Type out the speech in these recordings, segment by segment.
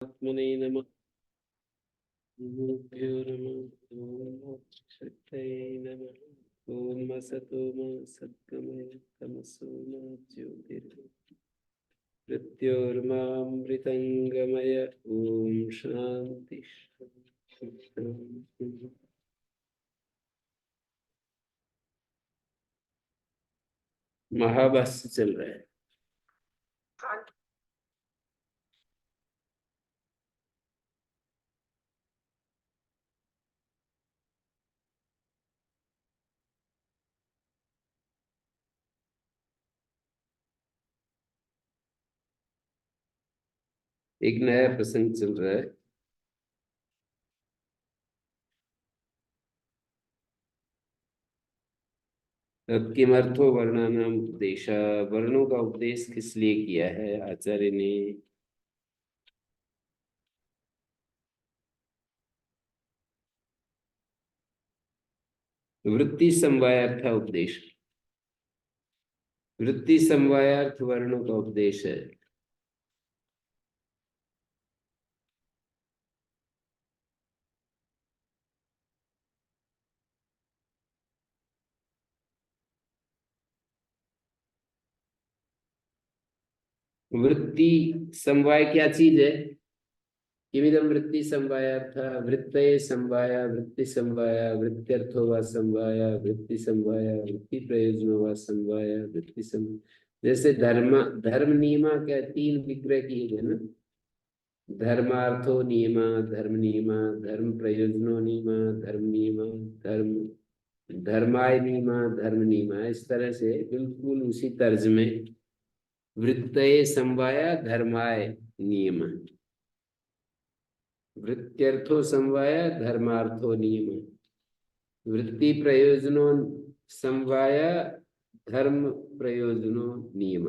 आत्मने नमः। गुरुभ्यो नमः। ओम शक्तये नमः। ओम असतो मा सद्गमय तमसो मा ज्योतिर्मृत्योर्मामृतंगमय। ओम शांति शांति। महाभाष्य चल रहा है। एक नया प्रसंग चल रहा है। अब किमर्थो वर्णानाम उपदेश, वर्णों का उपदेश किस लिए किया है आचार्य ने। वृत्ति समवायार्थ उपदेश, वृत्ति समवायार्थ वर्णों का उपदेश है। वृत्ति समवाय क्या चीज है। किमिदं वृत्ति समवायार्थ, वृत्तये समवाया वृत्ति समवाया वृत्त्यर्थो वा समवाया वृत्ति समवाया वृत्ति प्रयोजनो वा समवाया वृत्ति सम। जैसे धर्म धर्म नियमा क्या तीन विग्रह किए गए ना। धर्मार्थो नियमा धर्म नियमा, धर्म प्रयोजनो नियमा धर्म नियमा, धर्म धर्माय नियमा धर्म नियमा। इस तरह से बिल्कुल उसी तर्ज में वृत्तये समवाया धर्माय नियम, वृत्त्यर्थो समवाया धर्मार्थो नियम, वृत्ति प्रयोजनो समवाया धर्म प्रयोजनो नियम।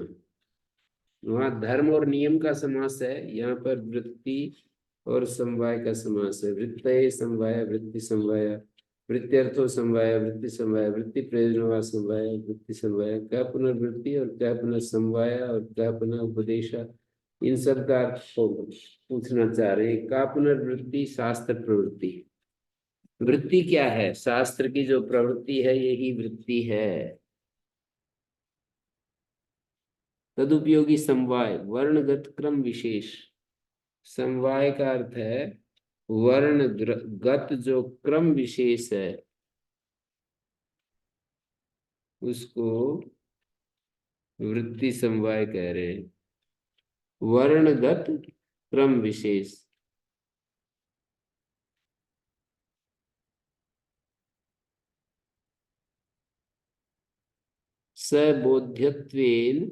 वहां धर्म और नियम का समास है, यहाँ पर वृत्ति और समवाय का समास है। वृत्तये समवाया वृत्ति समवाया वृत्त्यर्थो समवाया वृत्ति समवाया वृत्ति प्रयोजनो समवाया वृत्ति समवाया। क्या पुनर्वृत्ति और क्या पुनः समवाया और क्या पुनः उपदेशा, इन सब का अर्थ को पूछना चाह रहे हैं। का पुनर्वृत्ति शास्त्र प्रवृत्ति। वृत्ति क्या है, शास्त्र की जो प्रवृत्ति है यही वृत्ति है। तदुपयोगी समवाय वर्णगत क्रम विशेष। समवाय का अर्थ है वर्ण गत जो क्रम विशेष है उसको वृत्ति समवाय कह रहे हैं। वर्णगत क्रम विशेष। सबोध्यत्वेन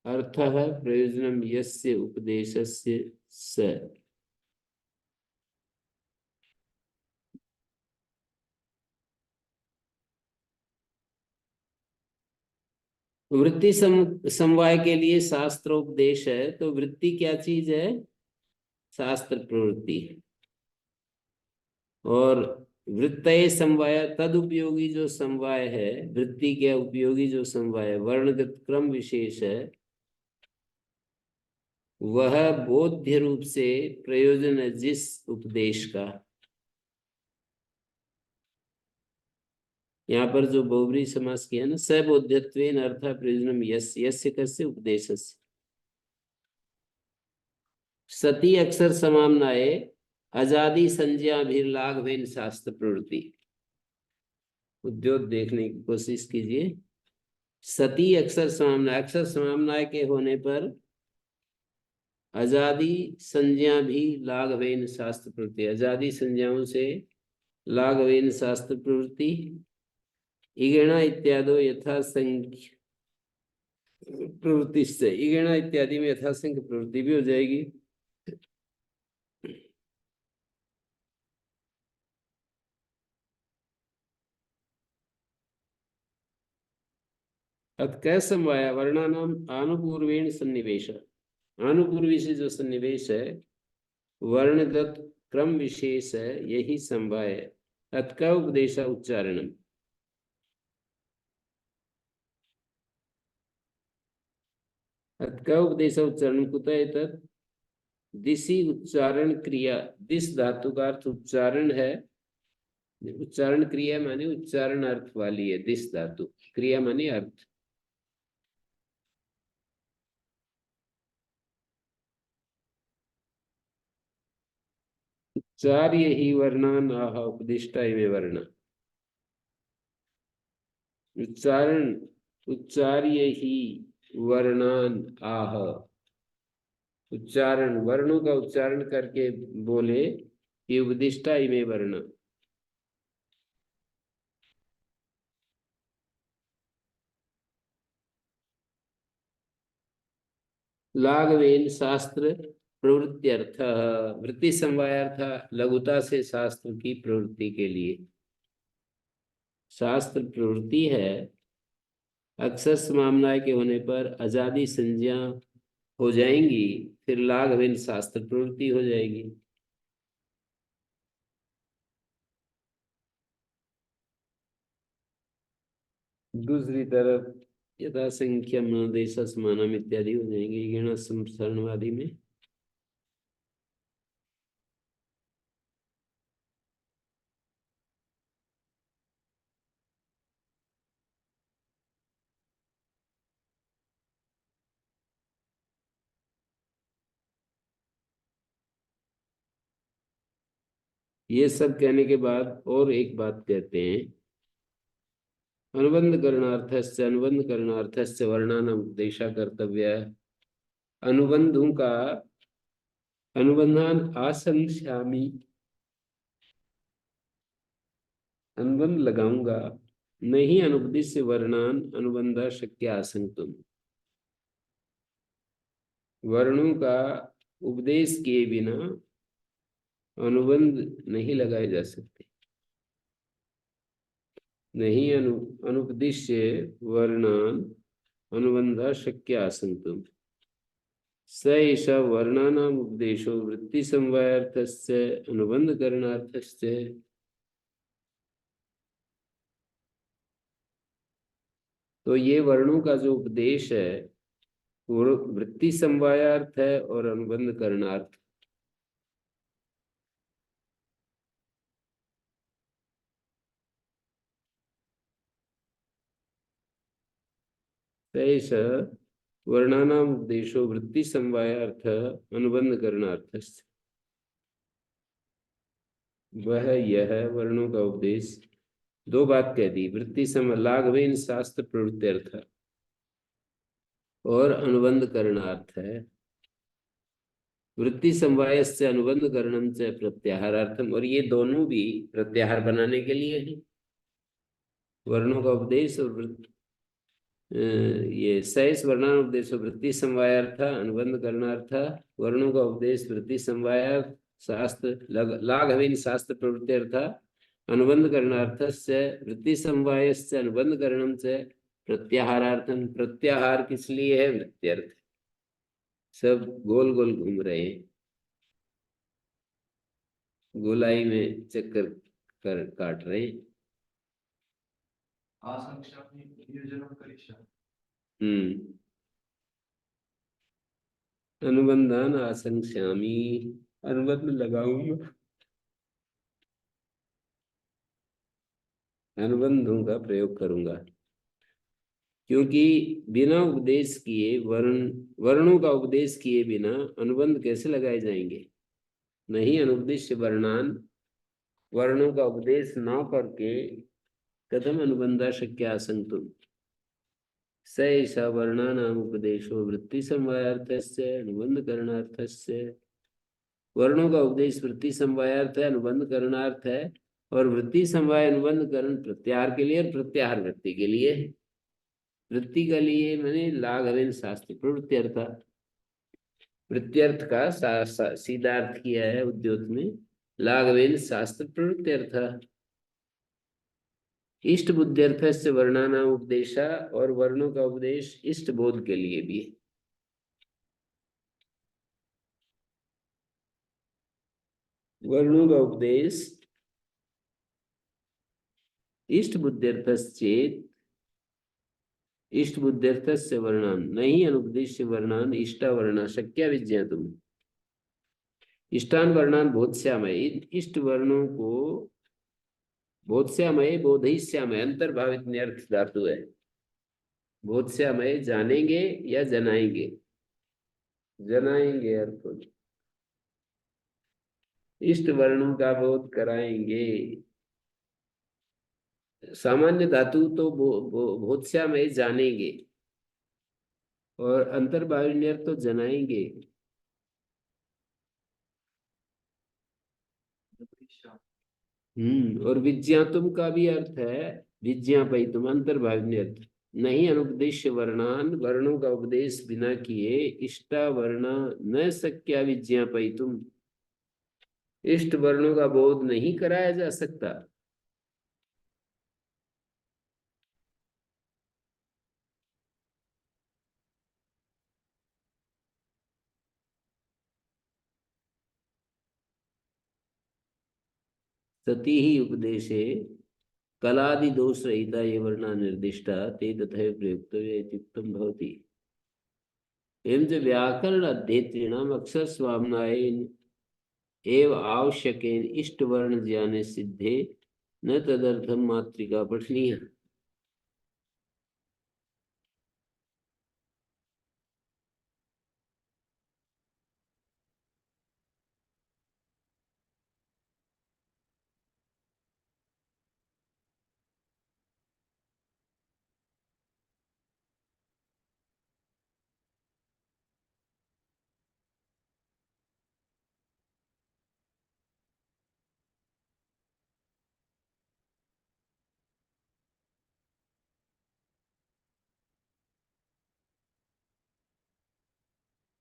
अर्थः प्रयोजनम यस्य उपदेशस्य स। वृत्ति समवाय के लिए शास्त्र उपदेश है, तो वृत्ति क्या चीज है, शास्त्र प्रवृत्ति। और वृत्तये समवाय तद उपयोगी जो समवाय है, वृत्ति के उपयोगी जो समवाय है वर्णगत क्रम विशेष है, वह बोध्य रूप से प्रयोजन है जिस उपदेश का। यहाँ पर जो बहुब्री समास किया ना, सबोध्यत्वेन अर्थ प्रयोजनम यस्य, यस्य कस्य उपदेशस्य। सती अक्षर समाम्नाये आजादी संज्ञा भी लाघवेन शास्त्र प्रवृत्ति। उद्योग देखने की कोशिश कीजिए। सती अक्षर समाम्नाय के होने पर आजादी संज्ञा भी लाघवेन शास्त्र प्रवृत्ति, आजादी संज्ञाओं से लाघवेन शास्त्र प्रवृत्ति। इगेणा इत्यादि यथासंख्य प्रवृत्ति से, इगेणा इत्यादि में यथासंख्य प्रवृत्ति भी हो जाएगी। अतः समवाया वर्णानाम आनुपूर्वेण सन्निवेश, आनुपूर्वी से जो सन्निवेश है वर्णगत क्रम विशेष है यही समवाय है। अतः उपदेश उच्चारणम। अथ का उपदेश उच्चारण कुतः एतत्? दिशि उच्चारण क्रिया। दिस धातु का अर्थ उच्चारण है। उच्चारण क्रिया माने उच्चारण अर्थ वाली है दिस धातु। क्रिया माने अर्थ। उच्चार्य ही वर्णान आह उपदिष्टा इमे वर्ण। उच्चारण उच्चार्य ही वर्णान आह। उच्चारण वर्णों का उच्चारण करके बोले कि उपदिष्टा इमे वर्ण। लाघवेन शास्त्र प्रवृत्त्यर्थ। वृत्ति समवायार्थ लघुता से शास्त्र की प्रवृत्ति के लिए। शास्त्र प्रवृत्ति है। अक्सर समामनाय के होने पर आजादी संज्ञा हो जाएंगी, फिर लाघवेन शास्त्र प्रवृत्ति हो जाएगी। दूसरी तरफ यथा संख्यम देश समानम इत्यादि हो जाएंगे गण संसरणवादी में। ये सब कहने के बाद और एक बात कहते हैं। अनुबंध करणार्थस्य अनुबंध करणार्थस्य वर्णानाम उपदेशा कर्तव्य। अनुबंधों का अनुबंधान आशंस्यामि। अनुबंध लगाऊंगा। नहीं अनुपदिश्य वर्णान अनुबंध शक्य आशंक्तुम। वर्णों का उपदेश किए बिना अनुबंध नहीं लगाए जा सकते। नहीं अनुपदिश्य वर्णान अनुबंध शक्य आसंतुम। स एष वर्णानाम उपदेशो वृत्ति समवायार्थस्य अनुबंध करणार्थस्य। तो ये वर्णों का जो उपदेश है वो वृत्ति समवायार्थ है और अनुबंध करणार्थ। तैष वर्णानाम उपदेशो वृत्ति समवायार्थ अनुबंध करणार्थस्य। वह यह वर्णों का उपदेश दो बात कह दी। वृत्ति सम लाघवेन शास्त्र प्रवृत्त्यर्थ और अनुबंध करणार्थ है। वृत्ति समवाय से अनुबंध करणम से प्रत्याहारार्थम। और ये दोनों भी प्रत्याहार बनाने के लिए है। वर्णों का उपदेश और ये सैस वर्णानुपदेश वृत्ति समवायार्थ अनुबंध करणार्थ। वर्णों का उपदेश वृत्ति समवायार्थ शास्त्र लाघवेन शास्त्र प्रवृत्त्यर्थ अनुबंध करणार्थ से वृत्ति समवाय से अनुबंध करणम से प्रत्याहारार्थम। प्रत्याहार किस लिए है? वृत्त्यर्थ। सब गोल गोल घूम रहे हैं, गोलाई में चक्कर कर काट रहे हैं। अनुबंधान आशंस्यामी। अनुबंध लगाऊंगा। अनुबंधों का प्रयोग करूंगा क्योंकि बिना उपदेश किए वर्णों का उपदेश किए बिना अनुबंध कैसे लगाए जाएंगे? नहीं अनुपदिश्य वर्णान। वर्णों का उपदेश न करके कथम अनुबंधा शक्य आसंतुम। स ऐसा वर्णानाम उपदेशो वृत्ति समवायार्थस्य अनुबंध करणार्थस्य। वर्णों का उपदेश वृत्ति समवायार्थ है, अनुबंध करणार्थ है। और वृत्ति समवाय अनुबंध करण प्रत्याहार के लिए और प्रत्याहार वृत्ति के लिए। वृत्ति के लिए मैंने लाघवेन शास्त्र प्रवृत्त्यर्थ। वृत्त्यर्थ का सीधा अर्थ किया है उद्योत में लाघवेन शास्त्र प्रवृत्त्यर्थ। इष्ट बुद्ध्यर्थ से वर्णानाम उपदेशा। और वर्णों का उपदेश इष्ट बोध के लिए भी है। वर्णों का उपदेश इष्ट बुद्ध्यर्थ चेत इष्ट बुद्ध्यर्थस्य वर्णान नहीं अनुपदिश्य वर्णान इष्टा वर्णा शक्या विज्ञातुम। इष्टान वर्णान बोधश्यामय, इष्ट वर्णों को बोधश्यामय बोधयिष्यामय अंतर्भावित में अर्थ धातु है। बोधश्यामय जानेंगे या जनाएंगे, जनाएंगे अर्थ हो। इष्ट वर्णों का बोध कराएंगे। सामान्य धातु तो बोधश्यामय जानेंगे और अंतर्भावित तो जनाएंगे। और विज्ञातुम का भी अर्थ है विज्ञापयितुम अंतर्भावित अर्थ। नहीं अनुपदेश वर्णान वर्णों का उपदेश बिना किए इष्टा वर्ण न शक्या विज्ञापयितुम, इष्ट वर्णों का बोध नहीं कराया जा सकता। सती ही उपदेशे कलादि दोष रहिता ये वर्णा निर्दिष्टा ते तथैव प्रयुक्तव्य इत्युक्तम भवति। एवं च व्याकरण अध्येतॄणाम अक्षर स्वाम्नायेन एव आवश्यकेन इष्ट वर्ण ज्ञाने सिद्धे न तदर्थम मातृका पठनीय।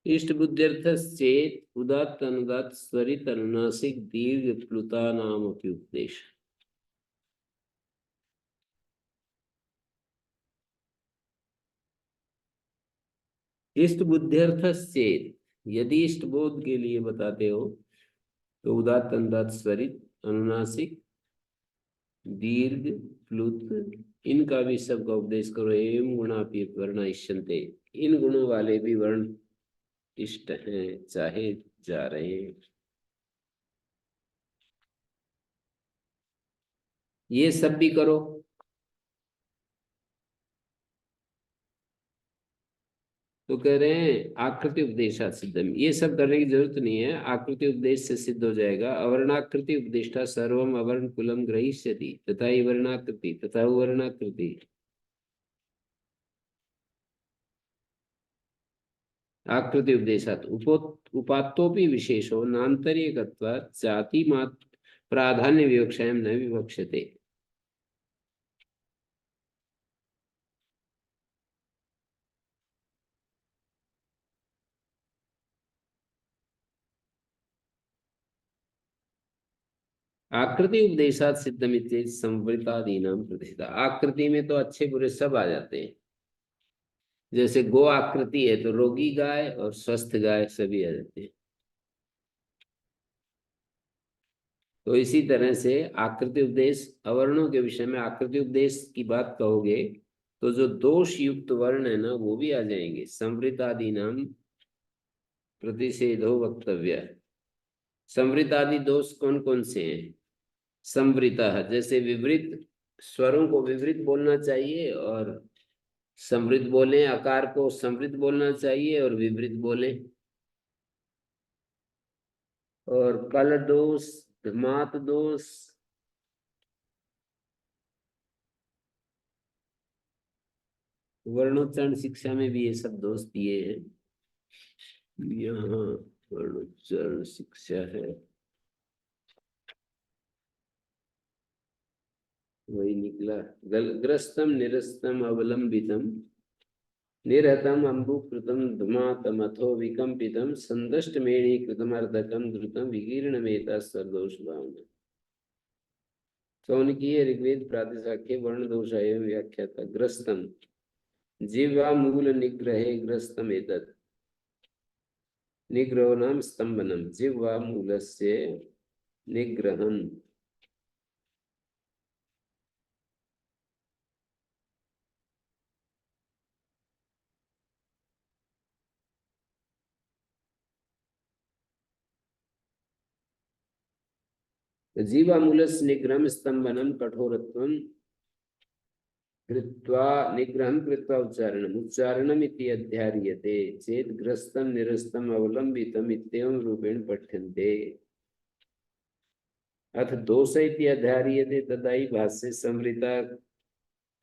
इष्ट बुद्ध्यर्थ चेत उदात्त अनुदात स्वरित अनुनासिक दीर्घ प्लुता नाम उपदेश। इष्ट बुद्ध्यर्थ चेत यदि इष्ट बोध के लिए बताते हो तो उदात्त अनुदात स्वरित अनुनासिक दीर्घ प्लुत इनका भी सबका उपदेश करो। एवं गुणापि वर्ण इष्यन्ते, इन गुणों वाले भी वर्ण इष्ट हैं चाहे जा रहे हैं। ये सब भी करो। तो कह रहे हैं आकृति उपदेशा सिद्धम, ये सब करने की जरूरत नहीं है, आकृति उपदेश से सिद्ध हो जाएगा। अवर्णाकृति उपदेष्टा सर्वम अवर्ण कुलम ग्रहीष्यति तथा वर्णाकृति तथा वर्णाकृति। आकृति उपदेशात उपात्तोपि विशेषो नान्तरीयकत्वात् जाति मात्र प्राधान्य विवक्षायां न विवक्षते। आकृति उपदेशात सिद्धमित्येत संवृतादीनाम प्रतिष्ठा। आकृति में तो अच्छे बुरे सब आ जाते हैं। जैसे गो आकृति है तो रोगी गाय और स्वस्थ गाय सभी आ जाते हैं। तो इसी तरह से आकृति उपदेश अवर्णों के विषय में आकृति उपदेश की बात कहोगे तो जो दोष युक्त वर्ण है ना वो भी आ जाएंगे। संवृतादि नाम प्रतिषेधो वक्तव्य। संवृतादि दोष कौन कौन से हैं? संवृता जैसे विवृत स्वरों को विवृत बोलना चाहिए और समृद्ध बोले, आकार को समृद्ध बोलना चाहिए और विवृत बोले। और कल दोष, धमात दोष, वर्णोच्चारण शिक्षा में भी ये सब दोष दिए हैं। यहाँ वर्णोच्चारण शिक्षा है, वही निकला। ग्रस्तम निरस्तम अवलंबितम निरतम अम्बुकृतम धुमातम अथो विकम्पितम संदष्टमेणी कृतमर्धकम द्रुतम विकीर्णमेता सर्दोष भावना। कौनकीय ऋग्वेद प्रातिशाख्य वर्ण दोष एवं व्याख्याता। ग्रस्तम जिह्वा मूल निग्रहे ग्रस्तम एतत्। निग्रहो नाम स्तंभनम, जिह्वा मूलस्य निग्रहम्। जीवामूलस्य निग्रहं स्तंभनं कठोरत्वं कृत्वा निग्रहं कृत्वा उच्चारणम् उच्चारणम् इति अध्यार्यते चेत् ग्रस्तं निरस्तं अवलंबितम् इत्येवं रूपेण पठ्यन्ते। अथ दोष इति अध्यार्यते तदा हि भाष्ये संवृता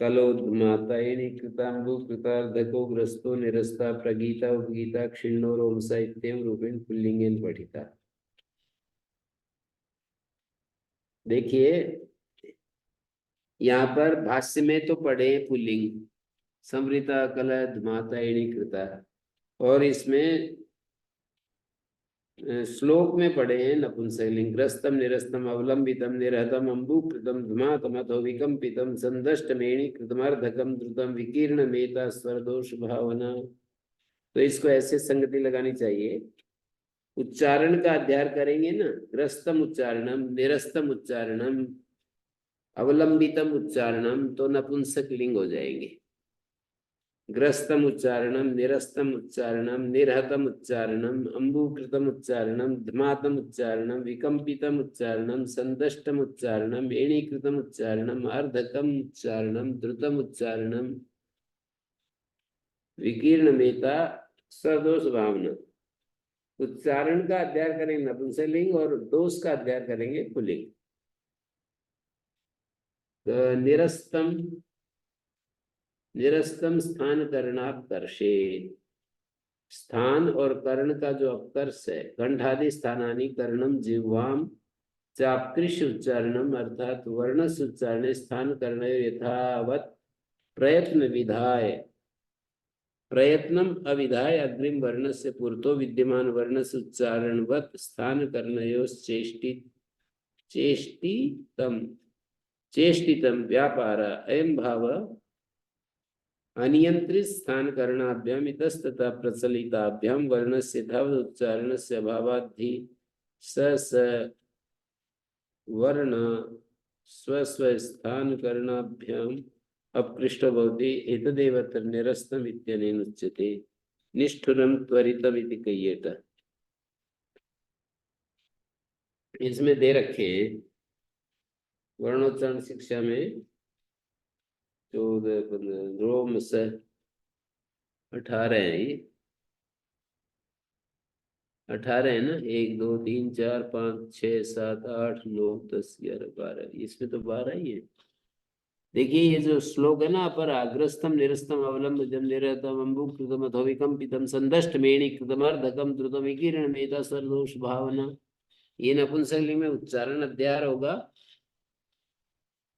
कलोद्मातायिनी कृतांबु कृतार्धको ग्रस्तो निरस्ता प्रगीता उपगीता क्षीणो रोमसा इत्येवं रूपेण पुल्लिंगेन पठिता। देखिए यहाँ पर भाष्य में तो पढ़े पुल्लिंग संवृता कलोद्मातायिनी कृता, और इसमें श्लोक में पढ़े हैं नपुंसकलिंग ग्रस्तम निरस्तम अवलंबितम निरहतम अम्बुकृतम धुमातम अथो विकम्पितम संदष्टमेणि कृतमर्धकम द्रुतम विकीर्ण मेता स्वरदोष भावना। तो इसको ऐसे संगति लगानी चाहिए। उच्चारण का अध्ययन करेंगे ना, ग्रस्तम उच्चारणम निरस्तम उच्चारणम अवलंबितम उच्चारणम, तो नपुंसक लिंग हो जाएंगे। ग्रस्तम उच्चारणम निरस्तम उच्चारणम निरहतम उच्चारणम अम्बुकृतम उच्चारणम धमातम उच्चारणम विकम्पितम उच्चारणम संदष्टम उच्चारणम एणीकृतम उच्चारणम अर्धकम उच्चारणम द्रुतम उच्चारणम विकीर्ण मेता सदोष भावना। उच्चारण का अध्ययन करेंगे नपुंसकलिंग और दोष का अध्ययन करेंगे पुल्लिंग। निरस्तम निरस्तम स्थान करणापकर्षे, स्थान और कर्ण का जो अपकर्ष है, कंठादि स्थानानि कर्णम जिह्वाम चापकृष्य उच्चारणम अर्थात वर्णस उच्चारणे स्थान कर्ण यथावत प्रयत्न विधाय प्रयत्नम अविधाय अग्रिम वर्ण से पूर्तो विद्यमान वर्णस उच्चारणवत स्थान कर्णयोश्चेष्टि चेष्टितम चेष्टितम व्यापार अयम भाव अनियंत्रित स्थान करणाभ्याम इतस्ततः प्रचलिताभ्याम वर्णस्य यथावत् उच्चारणस्य अभावाद्धि स वर्ण स्व स्थान करणाभ्याम अपकृष्ट भवति एतदेव तत्र निरस्तम इत्यनेन उच्यते निष्ठुरम त्वरितम इति कह्येत। इसमें दे रखे हैं वर्णोच्चारण शिक्षा में 14 15 रोम से 18 है, ये 18 है ना, 1 2 3 4 5 6 7 8 9 10 11 12, इसमें तो 12 ही है। देखिए ये जो श्लोक है ना, अपर अग्रस्तम निरस्तम अवलंबितम निरतम अम्बुकृतम अथो विकम्पितम संदष्टमेणि कृतम अर्धकम द्रुतम विकीर्ण मेता सर्वदोष भावना, ये नपुंसकलिंग में उच्चारण अध्याय होगा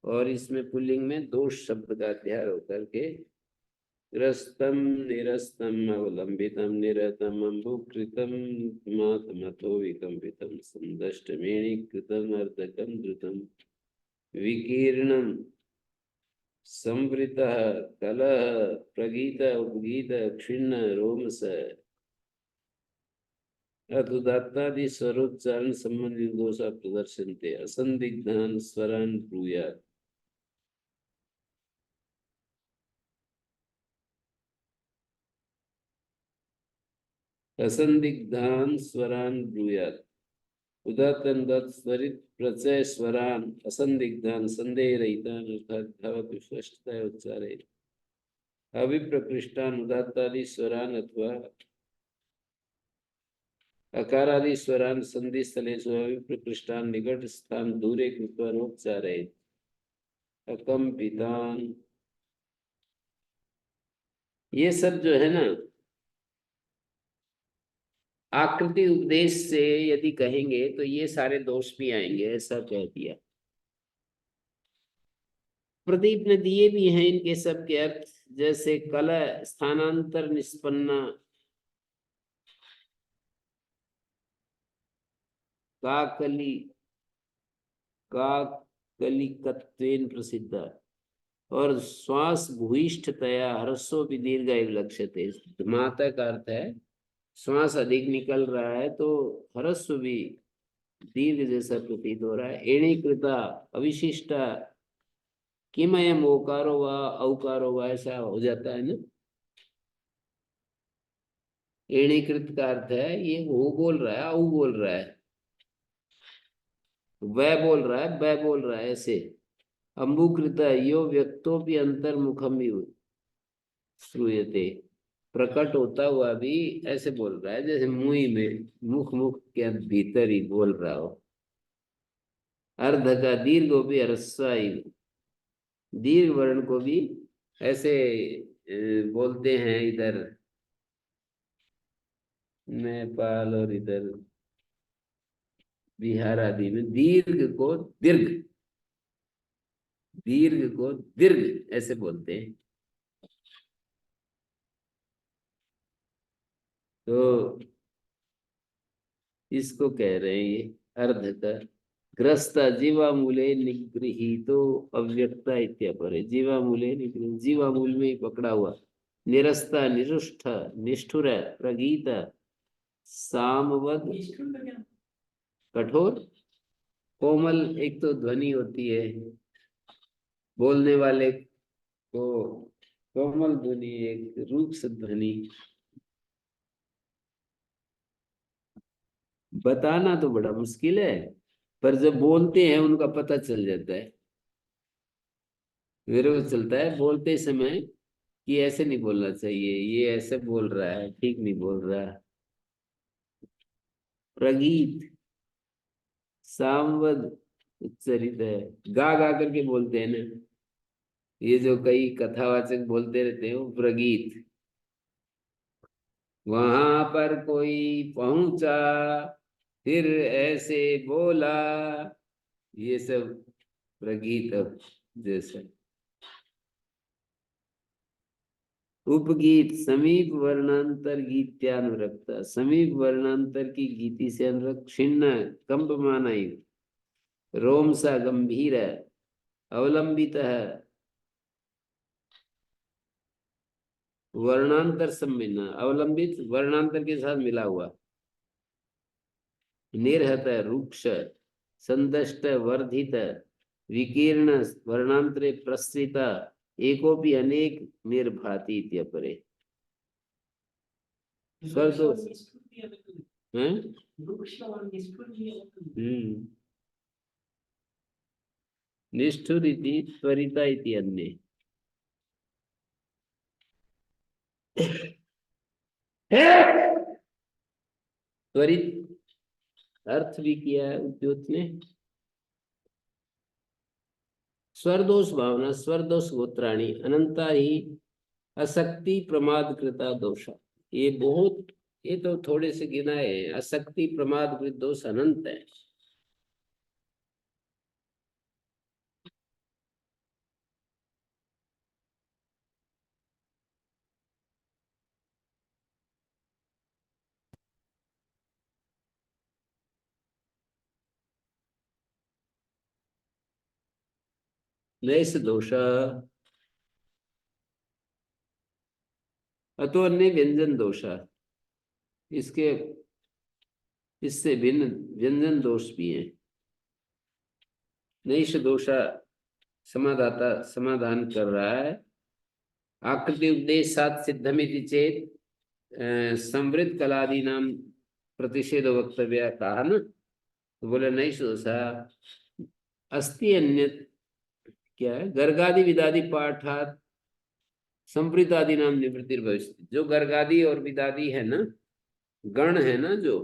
और इसमें पुल्लिंग में दोष शब्द का अध्याय होकर के ग्रस्तम निरस्तम अवलंबितम निरतम अम्बुकृतम मातमथो विकम्पितम संदष्टमेणि कृतम अर्धकम द्रुतम विकीर्णम संवृतः कलह प्रगीत उपगीत क्षीण रोमस अतुदात्तादि स्वरोच्चारण संबंधित दोषा प्रदर्शनते असंदिग्धान स्वरान ब्रूयात्। असंदिग्धान स्वरान ब्रूयात् उदात्तन दत्त स्वरित प्रचय स्वरान असंदिग्धान संदेह रहितान अर्थात धावक स्पष्टता उच्चारे अभिप्रकृष्टान उदात्तादि स्वरान अथवा अकारादि स्वरान संधि स्थलेषु अभिप्रकृष्टान निकट स्थान दूरे कृत्वा नोच्चारे अकम्पितान। ये सब जो है ना आकृति उपदेश से यदि कहेंगे तो ये सारे दोष भी आएंगे, ऐसा कह दिया। प्रदीप ने दिए भी हैं इनके सब के अर्थ, जैसे कल स्थानांतर निष्पन्ना काकली काकलिकत्वेन प्रसिद्ध और श्वास भूयिष्ठतया ह्रस्व भी दीर्घ लक्ष्यते। माता का अर्थ है श्वास अधिक निकल रहा है तो ह्रस्व भी दीर्घ जैसा प्रतीत हो रहा है। एणीकृता अविशिष्टा किमयम ओकारो व औकारो व ऐसा हो जाता है ना। एणीकृत का अर्थ है ये वो बोल रहा है औ बोल रहा है, वह बोल रहा है, वह बोल रहा है ऐसे। अम्बुकृत यो व्यक्तोपि अंतर्मुखम श्रूयते, प्रकट होता हुआ भी ऐसे बोल रहा है जैसे मुंह में, मुख मुख के भीतर ही बोल रहा हो। अर्ध का दीर्घ भी ह्रस्वाई, दीर्घ वर्ण को भी ऐसे बोलते हैं इधर नेपाल और इधर बिहार आदि में, दीर्घ को दीर्घ, दीर्घ को दीर्घ ऐसे बोलते हैं। तो इसको कह रहे हैं ये अर्ध का। ग्रस्त जीवामूले निगृहीतो अव्यक्ता इत्यपरे, जीवामूले निगृहीत, जीवामूल में ही पकड़ा हुआ। निरस्ता, निरुष्ठ, निष्ठुर, प्रगीत, सामवद, कठोर, कोमल एक तो ध्वनि होती है बोलने वाले को, कोमल ध्वनि, एक रूक्ष ध्वनि। बताना तो बड़ा मुश्किल है, पर जब बोलते हैं उनका पता चल जाता है। मेरे को चलता है बोलते समय कि ऐसे नहीं बोलना चाहिए, ये ऐसे बोल रहा है, ठीक नहीं बोल रहा। प्रगीत, सामवद उच्चरित है, गा गा करके बोलते हैं ना, ये जो कई कथावाचक बोलते रहते हैं वो प्रगीत। वहां पर कोई पहुंचा, फिर ऐसे बोला, ये सब प्रगीत जैसे। उपगीत, समीप वर्णांतर गीत्यानुरक्त, समीप वर्णांतर की गीति से अनुरक्त। छिन्न, कंपमान, रोम सा गंभीर, अवलंबित है, वर्णांतर सम्मिलन, अवलंबित वर्णांतर के साथ मिला हुआ। निर्हत, रुक्ष, संदष्ट, वर्धित, विकीर्ण, वर्णांतरे प्रसृत, एकोपि अनेक निर्भाति इत्यपरे। स्वर दोष हैं? निष्ठुर इति त्वरिता इति अन्ये। त्वरित अर्थ भी किया है उद्योत ने। स्वरदोष भावना, स्वरदोष गोत्राणी अनंता ही असक्ति प्रमाद कृता दोषा। ये बहुत, ये तो थोड़े से गिनाए हैं। असक्ति प्रमाद कृत दोष अनंत है। नैस दोष, अतो अन्य व्यंजन दोष, इसके इससे भिन्न व्यंजन दोष भी है। नैश दोष समाधाता समाधान कर रहा है। आकृति उपदेश सात सिद्धमिति चेत संवृत कलादि नाम प्रतिषेध वक्तव्य कहा ना, तो बोले नैश दोषा अस्ति अन्य, क्या है, गर्गादि विदादि पाठात संवृतादि नाम निवृत्ति भविष्य। जो गर्गादि और विदादि है ना, गण है ना, जो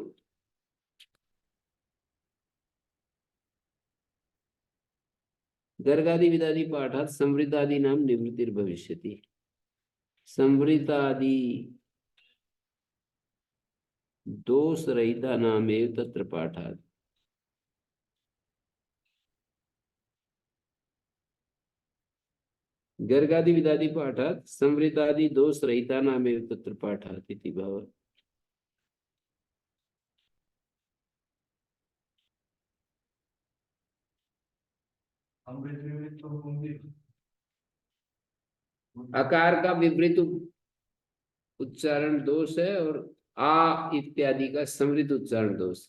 गर्गादि विदादि पाठात संवृतादि नाम निवृत्ति भविष्यति। संवृतादि दोष रहिता नाम एव तत्र पाठात। गर्गादि विदादि पाठात संवृतादि दोष रहिता नाम एव तत्र पाठात इति भाव। आकार का विपरीत उच्चारण दोष है, और आ इत्यादि का समृद्ध उच्चारण दोष।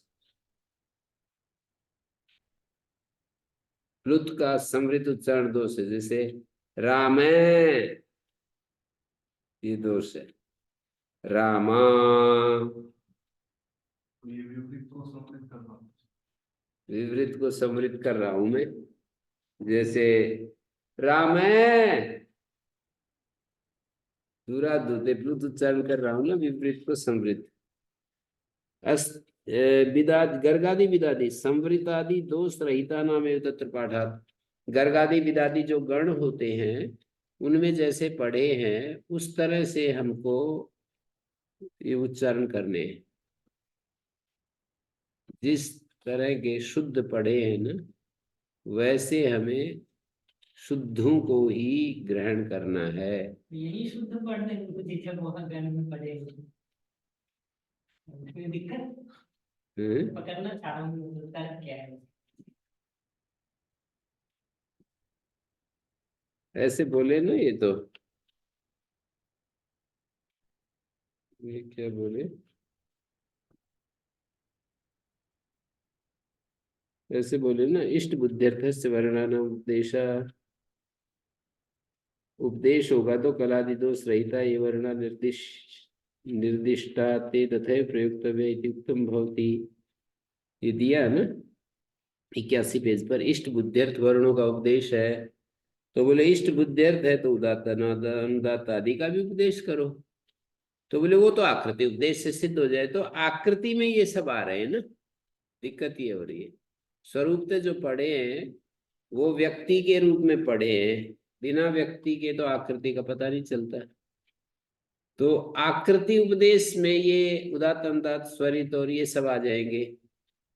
प्लुत का समृद्ध उच्चारण दोष है, जैसे रामे, ये दोष है। रामा, विवृत को समृद्ध कर रहा हूं मैं। जैसे राम है, पूरा दुर्देवलुत उच्चारण कर रहा हूं ना, विपरीत को समृद्ध। अस विदाद गर्गादि विदादि संवृतादि दोष रहिता नाम एवं तत्र पाठात्। गर्गादि विदादि जो गण होते हैं उनमें जैसे पढ़े हैं उस तरह से हमको ये उच्चारण करने हैं। जिस तरह के शुद्ध पढ़े हैं ना, वैसे हमें शुद्धों को ही ग्रहण करना है। यही शुद्ध पढ़ने को जिसे बहुत गण में पढ़े कोई दिक्कत पकड़ना चाह रहा हूँ, क्या है? ऐसे बोले ना, ये तो ये क्या बोले, ऐसे बोले ना, इष्ट बुद्ध्यर्थ से वर्णाना उपदेशा, उपदेश होगा तो कलादि दोष रहता ये वर्णा निर्दिष्टा ते तथा प्रयुक्तव्य इति उत्तम भवति। ये दिया ना 81 पेज पर। इष्ट बुद्ध्यर्थ वर्णों का उपदेश है, तो बोले इष्ट बुद्ध्यर्थ है तो उदात्त अनुदात्त आदि का भी उपदेश करो। तो बोले वो तो आकृति उपदेश से सिद्ध हो जाए, तो आकृति में ये सब आ रहे हैं ना, दिक्कत ये हो रही है। स्वरूप से जो पढ़े हैं वो व्यक्ति के रूप में पढ़े हैं, बिना व्यक्ति के तो आकृति का पता नहीं चलता। तो आकृति उपदेश में ये उदात्त अनुदात्त स्वरित और ये सब आ जाएंगे।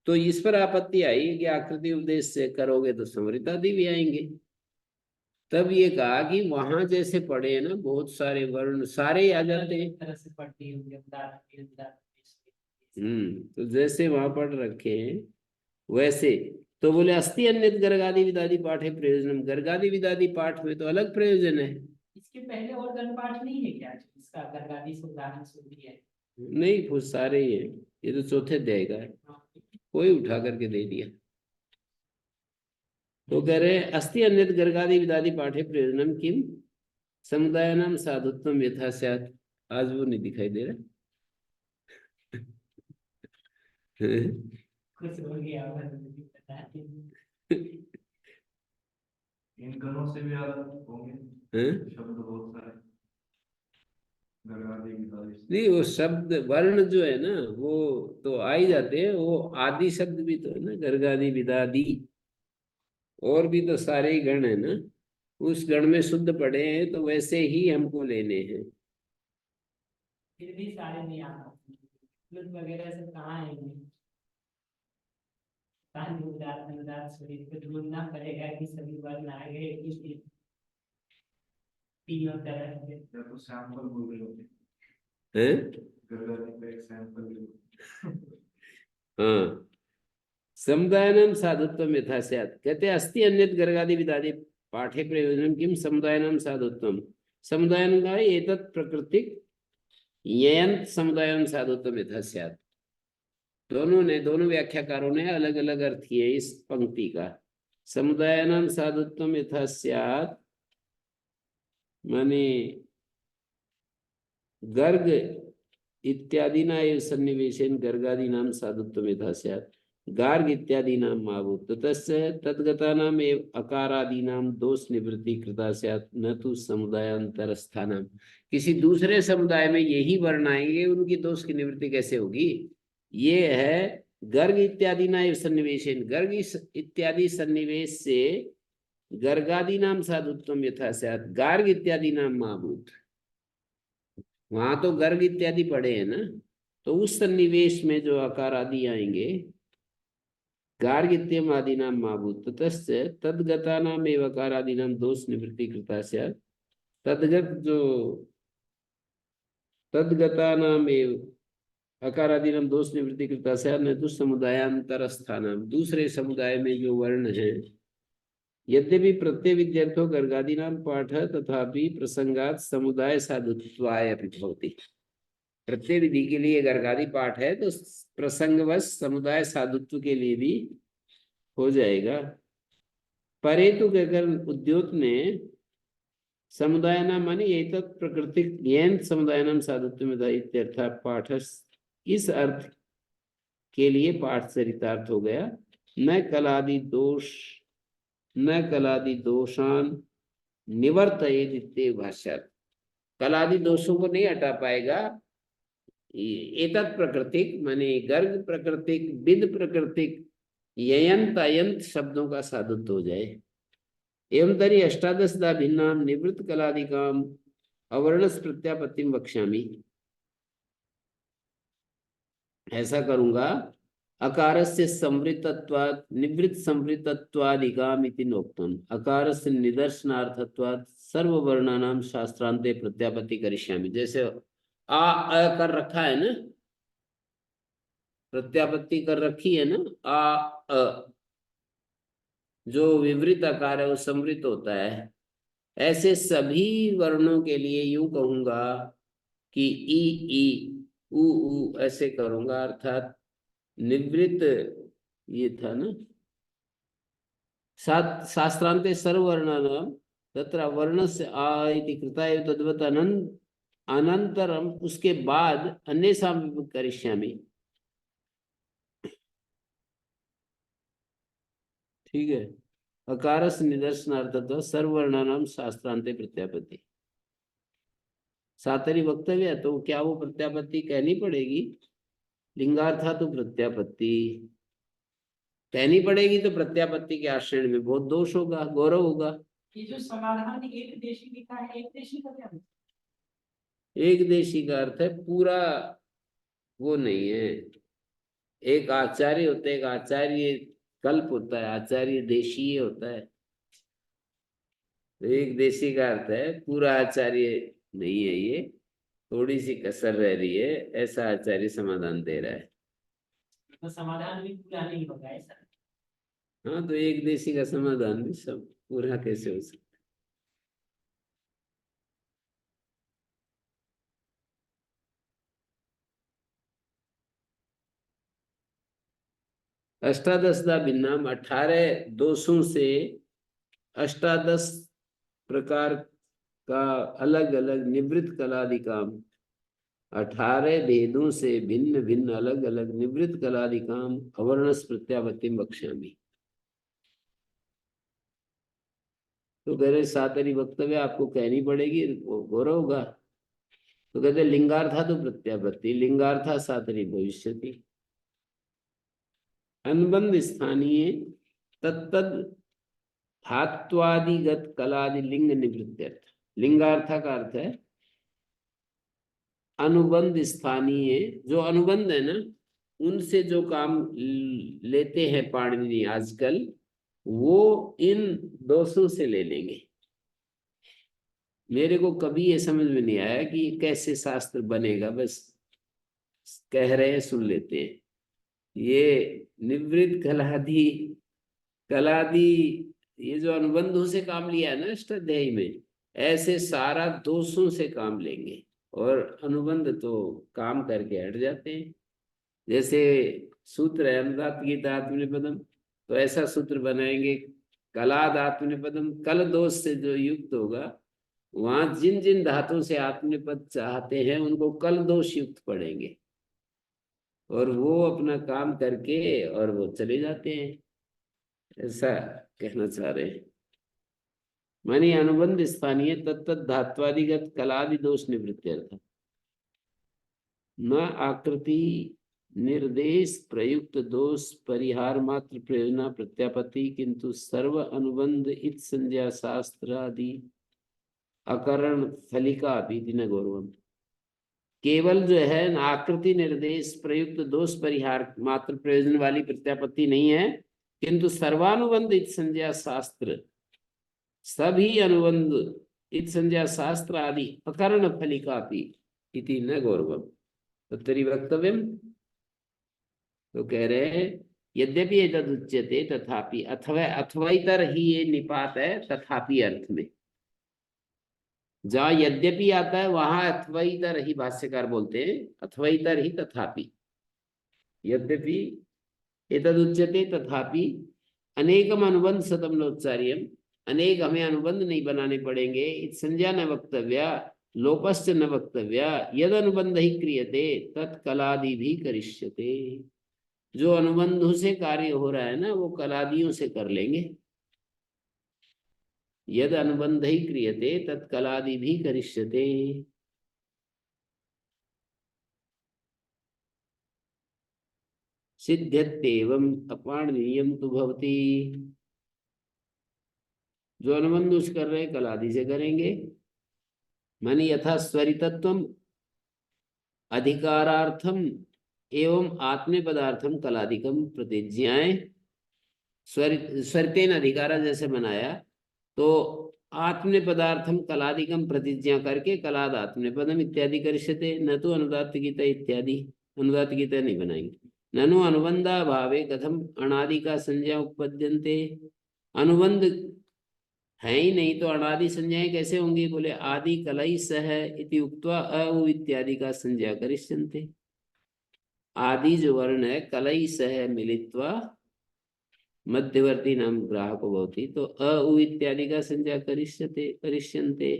तो इस पर आपत्ति आई कि आकृति उपदेश से करोगे तो समृत आदि भी आएंगे। तब ये कहा कि वहां जैसे पढ़े हैं ना, बहुत सारे वर्ण सारे ही आ जाते हैं। तरह से पढ़ती होंगे तो जैसे वहां पढ़ रखे हैं वैसे। तो बोले अस्ति अन्य गर्गादि विदादि पाठ है प्रयोजन, गर्गादि विदादि पाठ में तो अलग प्रयोजन है। इसके पहले और गण पाठ नहीं है क्या इसका? गर्गादि से उदाहरण सूची है नहीं, वो सारे ही है, ये तो चौथे अध्याय का है, कोई उठा करके दे दिया। तो कह रहे अस्ति अन्य गर्गादि विदादि पाठे प्रयोजनम किम समुदायानाम साधुत्वम यथा स्यात्। आज वो नहीं दिखाई दे रहा कुछ हो गया इन गणों से भी अलग होंगे शब्द बहुत सारे। नहीं, वो शब्द वर्ण जो है ना वो तो आ ही जाते हैं, वो आदि शब्द भी तो है ना, गर्गादि विदादि, और भी तो सारे ही गण है ना। उस गण में शुद्ध पढ़े हैं तो वैसे ही हमको लेने हैं। फिर भी सारे नहीं आता वगैरह सब कहाँ है? ढूंढना पड़ेगा कि सभी वर्ण आ गए तीनों तरह से। तो सैंपल बोल रहे होते हैं। एक सैंपल हाँ, समुदायनाम साधुत्वम यथा स्यात्। कहते अस्ति अन्यत् गर्गादि विदादि पाठे प्रयोजनम किम समुदायनाम साधुत्वम। समुदायन का एतत् प्रकृतिक ययंत समुदायम साधुत्वम यथा स्यात्। दोनों व्याख्याकारों ने अलग अलग अर्थ किए इस पंक्ति का। समुदायनाम साधुत्वम यथा स्यात् माने गर्ग इत्यादि ना सन्निवेशन गर्गादि नाम साधुत्वम यथा स्यात्। गार्ग इत्यादि नाम मावुत ततस्य तद्गतानाम एवं अकारादि नाम दोष निवृत्ति कृता स्यात् न तो समुदायांतरस्थानाम। किसी दूसरे समुदाय में यही वर्ण आएंगे, उनकी दोष की निवृत्ति कैसे होगी? ये है गर्ग इत्यादि ना सन्निवेशन, गर्ग इत्यादि सन्निवेश से गर्गादि नाम साधुत्वम यथा स्यात् गार्ग इत्यादि नाम मावुत। वहां तो गर्ग इत्यादि पढ़े हैं ना, तो उस सन्निवेश में जो आकार आदि आएंगे गार्ग इत्यम आदि नाम माभूत ततस्य तद्गता नाम एवं आकार आदि नाम दोष निवृत्ति कृता स्यात्। तद्गत जो तद्गता नाम एवं आकार आदि नाम दोष निवृत्ति कृता स्यात् न तो समुदायांतर स्थानम। दूसरे समुदाय में जो वर्ण है, यद्यपि प्रत्यय विद्यार्थो गर्गादि नाम पाठ तथापि प्रसंगात समुदाय साधुत्वाय भवति। प्रत्यय विधि के लिए गर्गादि पाठ है तो प्रसंगवश समुदाय साधुत्व के लिए भी हो जाएगा। परेतु कहकर उद्योत ने समुदाय नाम माने एतत् प्रकृतिक येन समुदाय नाम साधुत्व में इत्यर्थ पाठ, इस अर्थ के लिए पाठ चरितार्थ हो गया। न कलादि दोष, न कलादि दोषान निवर्तयेत् इत्ते भाष्यार्थ। कलादि दोषों को नहीं हटा पाएगा। एतत् प्रकृतिक माने गर्ग प्रकृतिक विद प्रकृतिक ययंत अयंत शब्दों का साधुत्व हो जाए। एवं तरी अष्टादशदा भिन्नाम निवृत्त कलादिकाम अवर्णस प्रत्यापत्ति वक्ष्यामि। ऐसा करूंगा, अकारस्य संवृत्तत्वात् निवृत्त संवृत्तत्वादिकाम इति नोक्तम, अकारस्य निदर्शनार्थत्वात् सर्ववर्णानां शास्त्रांते प्रत्यापत्ति करिष्यामि। जैसे अ कर रखा है ना, प्रत्यापत्ति कर रखी है ना, अ जो विवृत आकार है वो संवृत होता है। ऐसे सभी वर्णों के लिए यूं कहूंगा कि ई उ ऐसे करूंगा, अर्थात निवृत्त, ये था ना, शास्त्रांते सर्ववर्णानां तत्र वर्णस्य आ इति कृता एव तद्वत् अनंतरम, उसके बाद अन्येषां करिष्यामि। ठीक है, अकारस्य निदर्शनार्थत्व सर्ववर्णानां शास्त्रांते प्रत्यापत्ति। सातरी वक्तव्य है तो क्या वो प्रत्यापत्ति कहनी पड़ेगी? लिंगार्था तो प्रत्यापत्ति कहनी पड़ेगी, तो प्रत्यापत्ति के आश्रय में बहुत दोष होगा, गौरव होगा। ये जो समाधान एक देशी लिखा है, एक देशी का क्या है? एक देशी का अर्थ है पूरा, वो नहीं है। एक आचार्य होता है, एक आचार्य कल्प होता है, आचार्य देशीय होता है। तो एक देशी का अर्थ है पूरा आचार्य नहीं है, ये थोड़ी सी कसर रह रही है, ऐसा आचार्य समाधान दे रहा है। तो समाधान भी पूरा नहीं होगा ऐसा? हाँ, तो एक देशी का समाधान भी सब पूरा कैसे हो सकता? अष्टादशदा भिन्नाम, 18 दोषों से अष्टादश प्रकार का अलग अलग निवृत्त कलादि काम, 18 भेदों से भिन्न भिन्न अलग अलग निवृत्त कलादि काम अवर्णस प्रत्यापत्ति वक्ष्यामि। तो कह रहे सातरी वक्तव्य आपको कहनी पड़ेगी, गौरव होगा। तो कहते लिंगार्था तो प्रत्यापत्ति, लिंगार्था सातरी भविष्यति। अनुबंध स्थानीय तत्तद धात्वादिगत कलादि लिंग निवृत्त्यर्थ। लिंगार्था का अर्थ है अनुबंध स्थानीय, जो अनुबंध है ना, उनसे जो काम लेते हैं पाणिनि आजकल, वो इन दोषों से ले लेंगे। मेरे को कभी ये समझ में नहीं आया कि कैसे शास्त्र बनेगा, बस कह रहे हैं, सुन लेते हैं। ये निवृत्त कलादि ये जो अनुबंधों से काम लिया है ना अष्टाध्यायी में, ऐसे सारा दोषों से काम लेंगे, और अनुबंध तो काम करके हट जाते हैं। जैसे सूत्र है अनुदात गीता आत्मनिपदम, तो ऐसा सूत्र बनाएंगे कलाद आत्मनिपदम, कल दोष से जो युक्त होगा, वहां जिन जिन धातुओं से आत्मनिपद चाहते हैं उनको कल दोष युक्त पढ़ेंगे, और वो अपना काम करके और वो चले जाते हैं। ऐसा कहना चाह रहे हैं। मानी अनुबंध स्थानीय तत्त धात्वादिगत कलादि दोष निवृत्त्यर्थ, न आकृति निर्देश प्रयुक्त दोष परिहार मात्र प्रयोजना प्रत्यापत्ति, किंतु सर्व अनुबंध इत संज्ञा शास्त्र आदि अकरण फलिका भी न गौरवम। केवल जो है न आकृति निर्देश प्रयुक्त दोष परिहार मात्र प्रयोजन वाली प्रत्यापत्ति नहीं है, किंतु सर्वानुबंध इत संज्ञा शास्त्र, सभी अनुबंध इत संज्ञा शास्त्र आदि अकरण फलिका इति न गौरवम। तत्तरी वक्तव्यम, तो कह रहे हैं यद्यपि एतद उच्यते तथापि, अथवा अथवैतर ही ये निपात है तथापि अर्थ में। जहाँ यद्यपि आता है वहां अथवैतर ही भाष्यकार बोलते हैं, अथवैतर ही तथापि। यद्यपि एतद उच्यते तथापि अनेकम अनुबंध सतम नोच्चार्यम, अनेक हमें अनुबंध नहीं बनाने पड़ेंगे। इत संज्ञा न वक्तव्या लोपश्च न वक्तव्या, यद अनुबंध ही क्रियते तत्कलादि भी करिष्यते। जो अनुबंधों से कार्य हो रहा है ना वो कलादियों से कर लेंगे। यद अनुबंध ही क्रियते तत्कलादि भी करिष्यते। सिद्ध्यत्येवम् अपाणनीयम तु भवति। जो अनुबंध उस कर रहे कलादि से करेंगे। मानी यथा स्वरितत्वम अधिकारार्थम एवं आत्म पदार्थम कलादिकम प्रतिज्ञाएं। स्वरितेन अधिकारा जैसे बनाया तो आत्म पदार्थम कलादिकम प्रतिज्ञा करके कलाद आत्मनेपदम इत्यादि करिष्यते। न तो अनुदात्त गीता इत्यादि। अनुदात्त गीता नहीं बनाएंगे। ननु अनुबंधा भावे कथम अनादि का संज्ञा उपपद्यन्ते। अनुबंध है ही नहीं तो अनादि संज्ञाएं कैसे होंगी? बोले आदि कलई सह इति उक्त्वा अ इत्यादि का संज्ञा करिष्यन्ते। आदि जो वर्ण है कलई सह मिलित्वा मध्यवर्ती नाम ग्राहको भवति तो अ उ इत्यादि का संज्ञा करिष्यन्ते।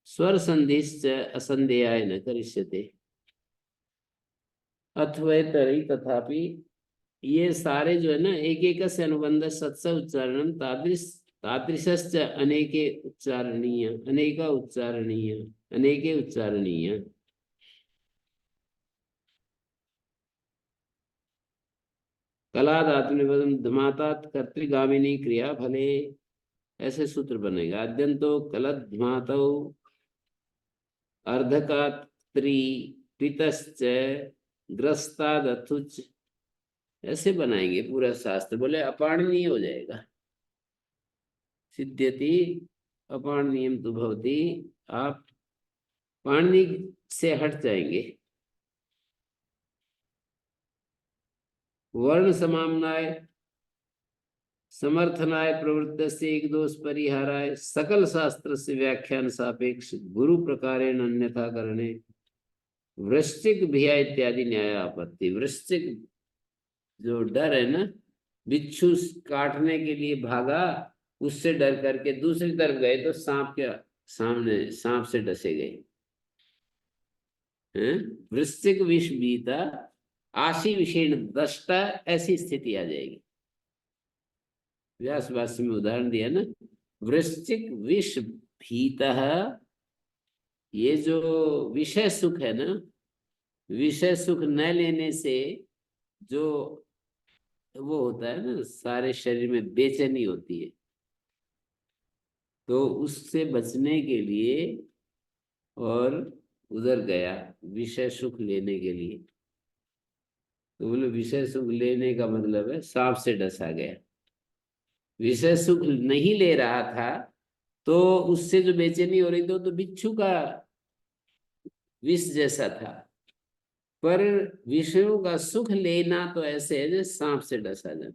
स्वर संधिश्च असंदेयाय न करिष्यते। अथवेतरि तथापि ये सारे जो है ना एक एक से अनुबंध सत्स उच्चारणम तादृशश्च अनेके उच्चारणीय अनेका उच्चारणीय अनेके उच्चारणीय। कलादात्मनिपदम धमातात कर्तृगामिनी क्रिया फले। ऐसे सूत्र बनेगा। अद्यंतो कलध्मातौ अर्धकात्री पितश्च ग्रस्तादथुच। ऐसे बनाएंगे पूरा शास्त्र। बोले अपाणनीय हो जाएगा। सिद्ध्यति अपाणनीयम तु भवति। आप पाणनी से हट जाएंगे। वर्ण समामनाय समर्थनाय प्रवृत्त से एक दोष परिहाराय सकल शास्त्र से व्याख्यान सापेक्ष गुरु प्रकारेण अन्यथा करणे वृश्चिक भिया इत्यादि न्याय आपत्ति। वृश्चिक जो डर है ना, बिच्छू काटने के लिए भागा, उससे डर करके दूसरी तरफ गए तो सांप के सामने सांप से डसे गए। वृश्चिक विष बीता आशी विषेण दष्टा, ऐसी स्थिति आ जाएगी। व्यास भाष्य में उदाहरण दिया ना, वृश्चिक विष भीतः। ये जो विषय सुख है ना, विषय सुख न लेने से जो वो होता है ना, सारे शरीर में बेचैनी होती है, तो उससे बचने के लिए और उधर गया विषय सुख लेने के लिए। तो बोले विषय सुख लेने का मतलब है सांप से डसा गया। विषय सुख नहीं ले रहा था तो उससे जो बेचैनी हो रही थी तो बिच्छू का विष जैसा था। पर विषयों का सुख लेना तो ऐसे है जैसे सांप से डसा जाना।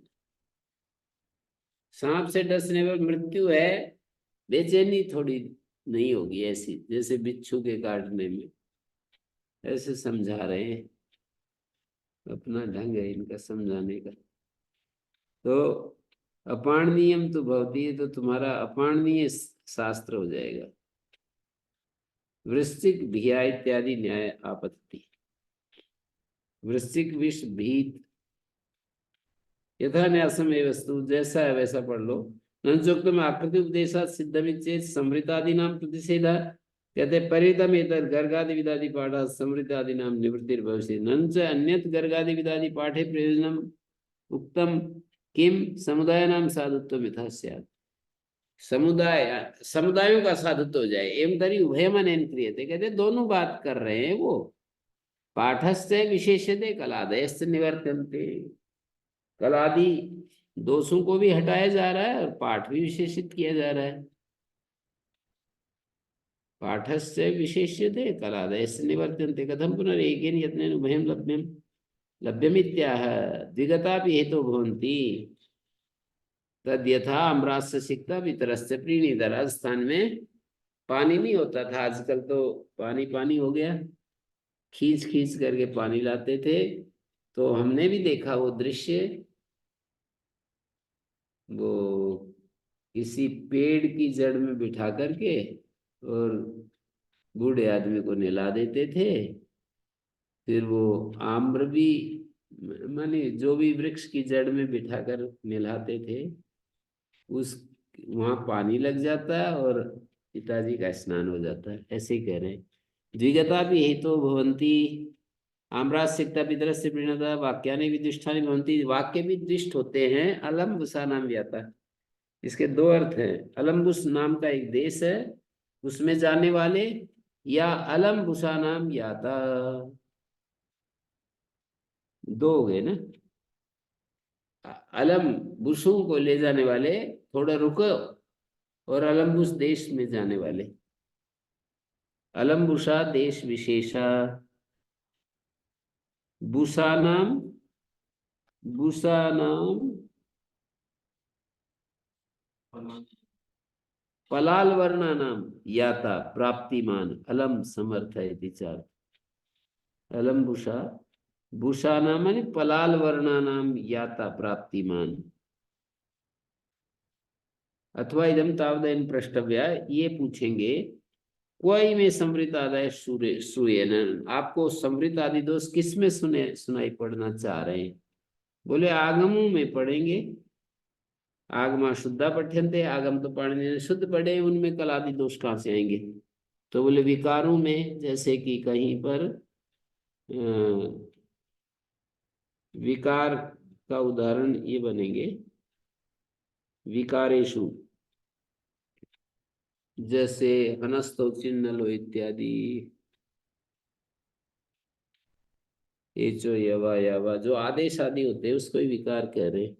सांप से डसने पर मृत्यु है, बेचैनी थोड़ी नहीं होगी ऐसी जैसे बिच्छू के काटने में। ऐसे समझा रहे हैं, अपना ढंग है इनका समझाने का। तो अपाणनीयम तो भवती है, तो तुम्हारा अपाणनीय शास्त्र हो जाएगा। वृश्चिक भिया इत्यादि न्याय आपत्ति। वृश्चिक विष भीत यथा न्यासम ए वस्तु, जैसा है वैसा पढ़ लो। नंचोक्त में आकृति उपदेशा सिद्धमिचेत समृतादि नाम प्रतिषेधा। कहते परितम एतद् गर्गादि विदादि पाठा समृतादि नाम निवृत्तिर्भवति। नंच अन्यत् गर्गादि विदादि पाठे प्रयोजनम उक्तम किम समुदाय नाम साधुत्व यथा स्यात्। समुदाय समुदायों का साधुत्व हो जाए। एवं तरी उभयमनेन क्रियते। कहते दोनों बात कर रहे हैं वो। पाठस्य विशेष्यते कलादयश्च निवर्तन्ते। कलादि दोषों को भी हटाया जा रहा है और पाठ भी विशेषित किया जा रहा है। पाठस्य विशेष्यते कलादयश्च निवर्तन्ते। कथम पुनरेकेन यत्नेन उभयं लभ्यमित्याह द्विगतापि हेतो भवन्ति। तद यथा अम्रास्य सिक्ता वितरस्य प्रीणित। राजस्थान में पानी नहीं होता था, आजकल तो पानी पानी हो गया। खींच खींच करके पानी लाते थे। तो हमने भी देखा वो दृश्य। वो किसी पेड़ की जड़ में बिठा करके और बूढ़े आदमी को नहला देते थे। फिर वो आम्र भी माने जो भी वृक्ष की जड़ में बिठाकर नहलाते थे, उस वहां पानी लग जाता है और पिताजी का स्नान हो जाता है, ऐसे ही कह रहे हैं। द्विगता भी ही तो भवंती आम्रास्यक्ता पितरस्य प्रीणता वाक्यानि विदिष्टानि भवन्ति। वाक्य भी दृष्ट होते हैं। अलम्बुसा नाम व्याता, इसके दो अर्थ हैं। अलम्बुस नाम का एक देश है, उसमें जाने वाले, या अलम्बुसा नाम याता, दो हो गए ना। अलम्बुसों को ले जाने वाले, थोड़ा रुको, और अलम्बुस देश में जाने वाले। अलम्बुसा देश विशेषा, बुसा नाम, बुसा नाम पलाल वर्णा नाम याता प्राप्तिमान अलम समर्थ है विचार। अलम बुषा, बुषा नाम माने पलाल वर्णा नाम याता प्राप्तिमान। अथवा इदम तावदेन प्रष्टव्या, ये पूछेंगे क्वई में समृत आदाय श्रूयेन, आपको समृत आदि दोष किस में सुनाई पड़ना चाह रहे हैं? बोले आगमों में पढ़ेंगे। आगमा शुद्धा पठ्यन्ते, आगम तो पाणिनि ने शुद्ध पढ़े, उनमें कल आदि दोष कहाँ से आएंगे? तो बोले विकारों में, जैसे कि कहीं पर विकार का उदाहरण ये बनेंगे, विकारेशु, जैसे हनस्तो चिन्नलो इत्यादि, एचो यवा यवा, जो आदेश आदि होते हैं उसको ही विकार कह रहे हैं।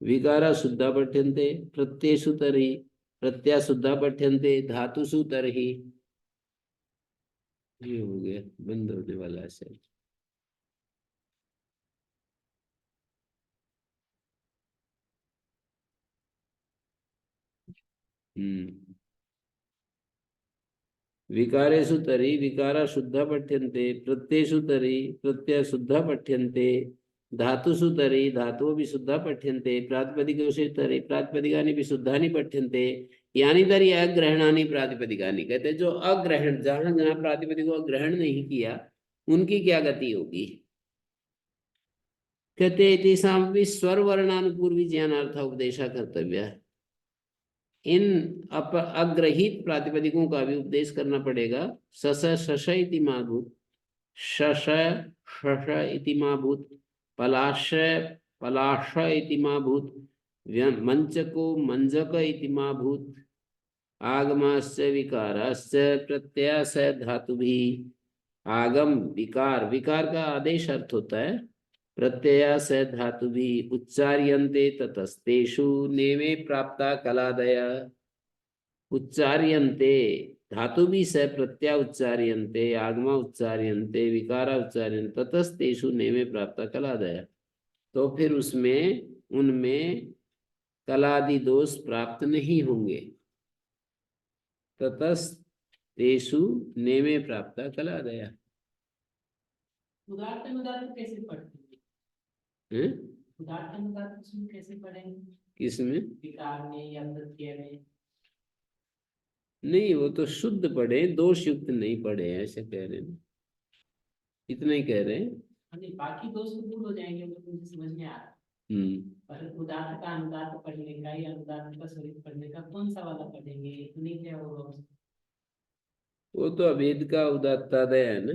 विकारा शुद्धा पठ्यन्ते प्रत्ययसु तर्हि, प्रत्यय शुद्धा पठ्यन्ते धातुषु तर्हि। ये हो गया, बंद होने वाला है सर। विकारेषु तर्हि विकारा शुद्धा पठ्यन्ते, प्रत्ययेषु तर्हि प्रत्यय शुद्धा पठ्यन्ते, धातुषु तर्हि धातुओं भी शुद्धा पठ्यन्ते, प्रातिपदिकेषु तर्हि प्रातिपदिकानि भी शुद्धानि पठ्यन्ते, यानी तर्हि अग्रहणानि प्रातिपदिकानि। कहते हैं जो अग्रहण, जहां जहां प्रातिपदिक को ग्रहण नहीं किया उनकी क्या गति होगी? कहते तेषां भी स्वर वर्णानुपूर्वी ज्ञानार्थ उपदेशा कर्तव्य। इन अग्रहित प्रातिपदिकों का भी उपदेश करना पड़ेगा। शश शश इति माभूत, शश शश इति माभूत, पलाश पलाश इति माभूत, मंचको मंजक इति माभूत, आगमाश्च विकाराश्च प्रत्ययास धातु भी। आगम विकार, विकार का आदेश अर्थ होता है। प्रत्ययास धातु भी उच्चार्यन्ते ततस्तेषु नेमे प्राप्ता कलादया। उच्चार्यन्ते धातु भी स प्रत्यय उच्चार्यन्ते, आगमा उच्चार्यन्ते, विकारा उच्चार्यन्ते, ततस्तेषु नेमे प्राप्ता कलादया। तो फिर उसमें उनमें कलादि दोष प्राप्त नहीं होंगे। ततस्तेषु नेमे प्राप्ता कलादया। उदात्त अनुदात्त कैसे पढ़ते हैं? उदात्त अनुदात्त कैसे पढ़ेंगे? किसमें? विकार में या प्रत्यय में? नहीं, वो तो शुद्ध पढ़े, दोष युक्त नहीं पढ़े, ऐसे कह रहे हैं, इतना ही कह रहे हैं। नहीं, बाकी दोष तो दूर हो जाएंगे, वो तो मुझे समझ में आ रहा है। पर उदात्त का अनुदात्त पढ़ने का या अनुदात्त का स्वरित पढ़ने का कौन सा वाला पढ़ेंगे? नहीं क्या होगा? वो तो अभेद का उदात्तादय है ना,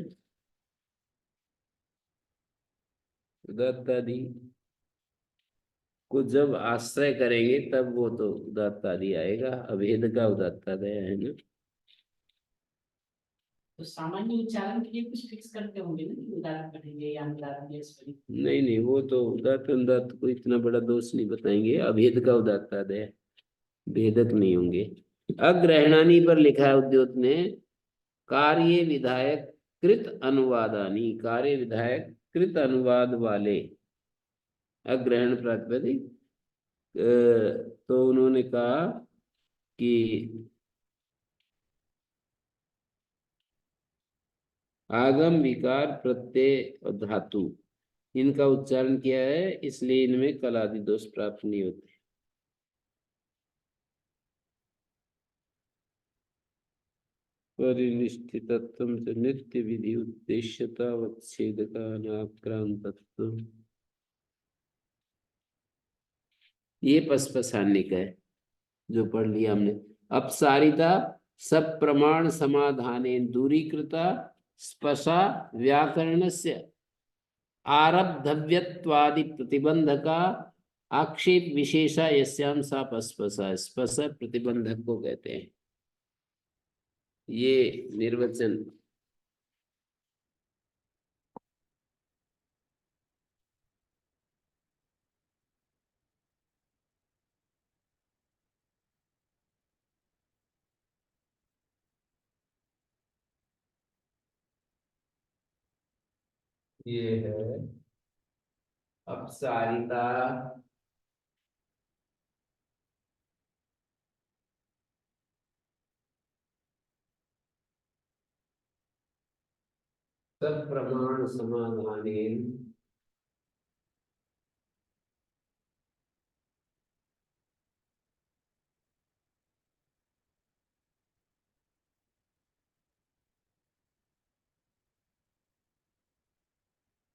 उदात्तादि को जब आश्रय करेंगे तब वो तो उदात्तादि आएगा। अभेद का उदात्तादय है ना। तो सामान्य उच्चारण के लिए कुछ फिक्स करते होंगे ना कि उदात्त पढ़ेंगे या अनुदात्त या स्वरित? नहीं नहीं, वो तो उदात्त अनुदात्त को इतना बड़ा दोष नहीं बताएंगे। अभेद का उदात्तादय, भेदक नहीं होंगे। अग्रहणानी पर लिखा है उद्योत ने, कार्य विधायक कृत अनुवादानी, कार्य विधायक कृत अनुवाद वाले अग्रहण प्रातिपदिक। तो उन्होंने कहा कि आगम विकार प्रत्यय और धातु, इनका उच्चारण किया है, इसलिए इनमें कलादि दोष प्राप्त नहीं होते। परिनिष्ठितत्वं च नित्य विधि उद्देश्यतावच्छेदका अनाक्रांतत्व। ये पस्पशान्य है जो पढ़ लिया हमने। अपसारिता सब प्रमाण समाधाने दूरीकृता स्पशा व्याकरणस्य आरब्धव्यत्वादि प्रतिबंधका आक्षेप विशेषा यस्याम सा पस्पशा। स्पश प्रतिबंधक को कहते हैं। ये निर्वचन ये है अपसारिता सब प्रमाण समाधाने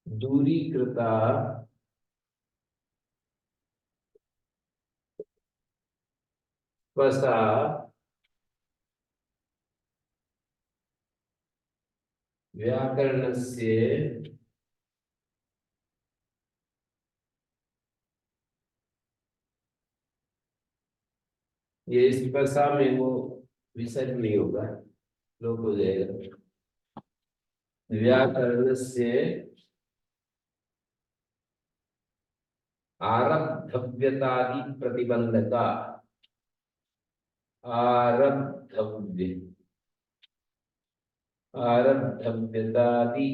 दूरीकृता स्पशा व्याकरणस्य ये स्पशा में वो विसर्ग नहीं होगा, लोप हो जाएगा। व्याकरणस्य आरब्धव्यतादि प्रतिबंधका। आरब्धव्य आरब्धव्यतादि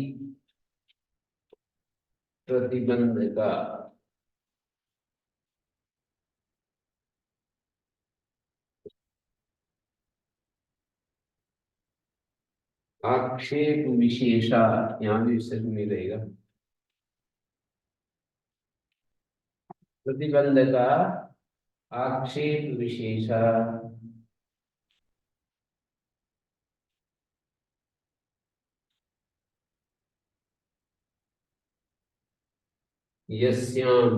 प्रतिबंधका। आक्षेप विशेषा, यहाँ भी विसर्ग नहीं रहेगा। प्रतिबंधका आक्षेप विशेषा यस्याम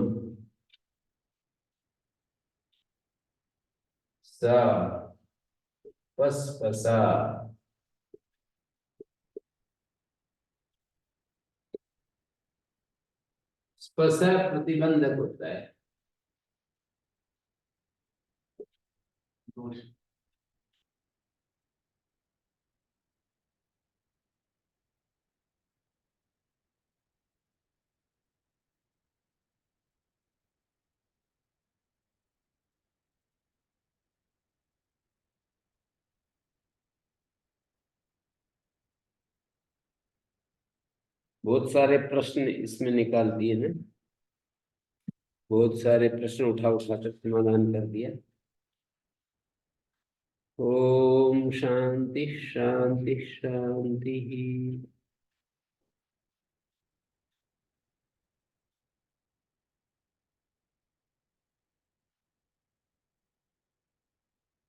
सा पस्पशा। स्पशा प्रतिबंधक होता है। बहुत सारे प्रश्न इसमें निकाल दिए ना, बहुत सारे प्रश्न उठा उठा कर समाधान कर दिया। ओम शांति शांति शांति।